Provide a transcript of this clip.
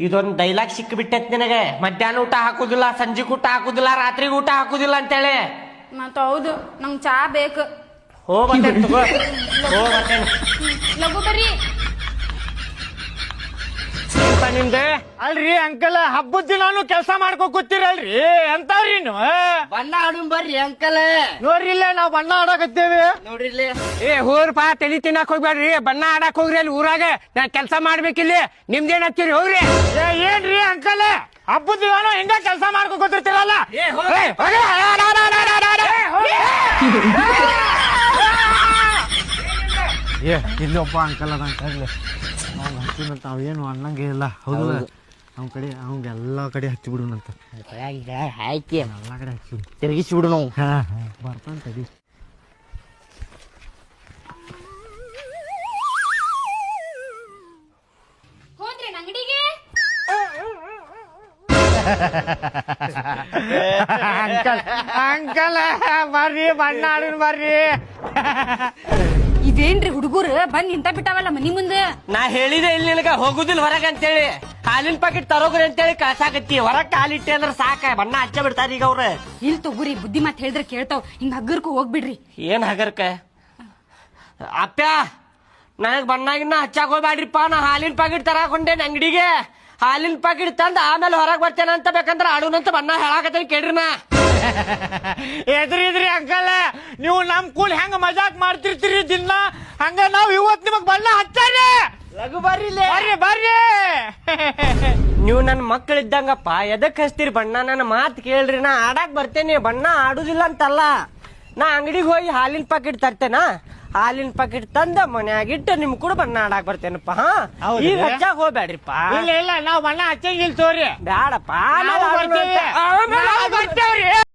ಇದೊಂದ್ ಡೈಲಾಗ್ ಸಿಕ್ಬಿಟ್ಟೈತ್ ನಿನಗೆ. ಮಧ್ಯಾಹ್ನ ಊಟ ಹಾಕುದಿಲ್ಲ, ಸಂಜೆಗ್ ಊಟ ಹಾಕುದಿಲ್ಲ, ರಾತ್ರಿಗ್ ಊಟ ಹಾಕುದಿಲ್ಲ ಅಂತೇಳಿ. ಮತ್ತ ಹೌದು, ನಂಗ್ ಚಾ ಬೇಕು. ಹೋಗ್ಬರ್ತೇನೆ ತಗೋ, ಹೋಗ್ಬರ್ತೇನೆ. ಲಘು ಬರ್ರಿ. ನಿಂದೆ ಅಲ್ರಿ ಅಂಕಲ್, ಹಬ್ಬದ ದಿನಾನು ಕೆಲಸ ಮಾಡ್ಕೊ ಕೂತಿರಲ್ರಿ, ಎಂತಾವ್ರಿ ನೀವು? ಬಣ್ಣ ಆಡೋಣ ಬರ್ರಿ ಅಂಕಲ್. ನೋಡ್ರಿ ಇಲ್ಲೇ ನಾವ್ ಬಣ್ಣ ಆಡಕತ್ತೇವಿ. ನೋಡ್ರಿ ಇಲ್ಲಿ. ಹೋಗ್ರಪ್ಪ, ತಲಿ ತಿನ್ನಕ್ ಹೋಗ್ಬೇಡ್ರಿ, ಬಣ್ಣ ಆಡಕ್ ಹೋಗ್ರಿ. ಅಲ್ಲಿ ಊರಾಗ ನಾ ಕೆಲಸ ಮಾಡ್ಬೇಕಿಲ್ಲಿ, ನಿಮ್ದೇನ್ ಹಚ್ಚಿರಿ ಹೋಗ್ರಿ. ಏನ್ರಿ ಅಂಕಲ್, ಹಬ್ಬದ ದಿನಾನು ಹಿಂಗ ಕೆಲಸ ಮಾಡ್ಕೊ ಕೂತಿರ್ತೀರಲ್ಲ. ಇಲ್ಲೊಬ್ಬ ಅಂಕಲ್ ಅದ ಅಂಕಲ್, ನಾವೇನು ಅನ್ನಂಗೆ ಇಲ್ಲ. ಹೌದು, ಅವ್ನ ಕಡೆ ಅವ್ಗೆ ಎಲ್ಲಾ ಕಡೆ ಹಚ್ಚಿ ಬಿಡುನಂತ. ಹಾಕಿ ಎಲ್ಲಾ ಕಡೆ ಹಚ್ಚಿ ತಿರುಗಿಸಿ ಬಿಡು ನಾವು. ಬರ್ತಾನ ತಡಿ. ಹೋದ್ರಿ ಅಂಗಡಿಗೆ? ಅಂಕಲ್ ಅಂಕಲ್ ಬರ್ರಿ, ಬಣ್ಣ ಆಡೋಣ ಬರ್ರಿ. ಇದೇನ್ರಿ ಹುಡುಗರು ಬಂದ್ ನಿಂತ ಬಿಟ್ಟಾವಲ್ಲ ಮನಿ ಮುಂದೆ. ನಾ ಹೇಳಿದೆ ಇಲ್ಲಿ ನಿನಗ ಹೋಗುದಿಲ್ಲ ಹೊರಗ ಅಂತೇಳಿ. ಹಾಲಿನ ಪಾಕಿಟ್ ತರೋಗ್ರಿ ಅಂತೇಳಿ ಕಳ್ಸಾಕತ್ತಿ. ಹೊರಗ್ ಕಾಲಿಟ್ಟೆ ಅಂದ್ರ ಸಾಕ, ಬಣ್ಣ ಹಚ್ಚ ಬಿಡ್ತಾರ ಈಗ ಅವ್ರ. ಇಲ್ ತಗೋರಿ, ಬುದ್ಧಿ ಮಾತ್ ಹೇಳಿದ್ರೆ ಕೇಳ್ತಾವ್. ಹಿಂಗ ಹಗ್ಗರ್ಕು ಹೋಗ್ಬಿಡ್ರಿ. ಏನ್ ಹಗರ್ಕ ಅಪ್ಪ, ನನಗ್ ಬಣ್ಣಾಗಿನ್ನ ಹಚ್ಚಾಕ್ ಹೋಗ್ಬ್ಯಾಡ್ರಿಪ್ಪ. ನಾ ಹಾಲಿನ ಪಾಕಿಟ್ ತರಾಕೊಂಡೇನ್ ಅಂಗಡಿಗೆ. ಹಾಲಿನ ಪಾಕಿಟ್ ತಂದ ಆಮೇಲೆ ಹೊರಗ್ ಬರ್ತೇನೆ ಅಂತ ಬೇಕಂದ್ರ ಆಡುನಂತ ಬಣ್ಣ ಹೇಳಾಕತ್ತೇನೆ ಕೇಳ್ರಿ. ನಾ ಎದ್ರಿದ್ರಿ ಅಂಕಲ್, ನೀವು ನಮ್ ಕೂಲ್ ಹೆಂಗ ಮಜಾಕ್ ಮಾಡ್ತಿರ್ತೀರಿ ದಿನ, ಹಂಗ ನಾವ್ ಇವತ್ ನಿಮಗ್ ಬಣ್ಣ ಹಚ್ಚಾರಿ. ಲಘು ಬರ್ರಿ ಇಲ್ಲಿ. ಬರ್ರಿ ಬರ್ರಿ. ನೀವು ನನ್ ಮಕ್ಕಳಿದ್ದಂಗಪ್ಪ, ಎದಕ್ ಹಚ್ತೀರಿ ಬಣ್ಣ? ನನ್ನ ಮಾತ್ ಕೇಳ್ರಿ, ನಾ ಆಡಾಕ್ ಬರ್ತೇನೆ, ಬಣ್ಣ ಆಡುದಿಲ್ಲ ಅಂತಲ್ಲ. ನಾ ಅಂಗಡಿಗೆ ಹೋಗಿ ಹಾಲಿನ ಪಾಕಿಟ್ ತರ್ತೇನ, ಹಾಲಿನ ಪಾಕಿಟ್ ತಂದ ಮನ್ಯಾಗಿಟ್ಟು ನಿಮ್ ಕೂಡ ಬಣ್ಣ ಆಡಾಕ್ ಬರ್ತೇನಪ್ಪ. ಹೌದ್ರಿ? ಈಗ ಹಚ್ಚಾಕ್ ಹೋಗ್ಬ್ಯಾಡ್ರಿಪ್ಪ. ಇಲ್ಲ ಇಲ್ಲ, ನಾವ್ ಬಣ್ಣ ಹಚ್ಚಂಗಿಲ್ ತೋರಿ. ಬ್ಯಾಡಪ್ಪ, ನಾವು ಬರ್ತೀವಿ.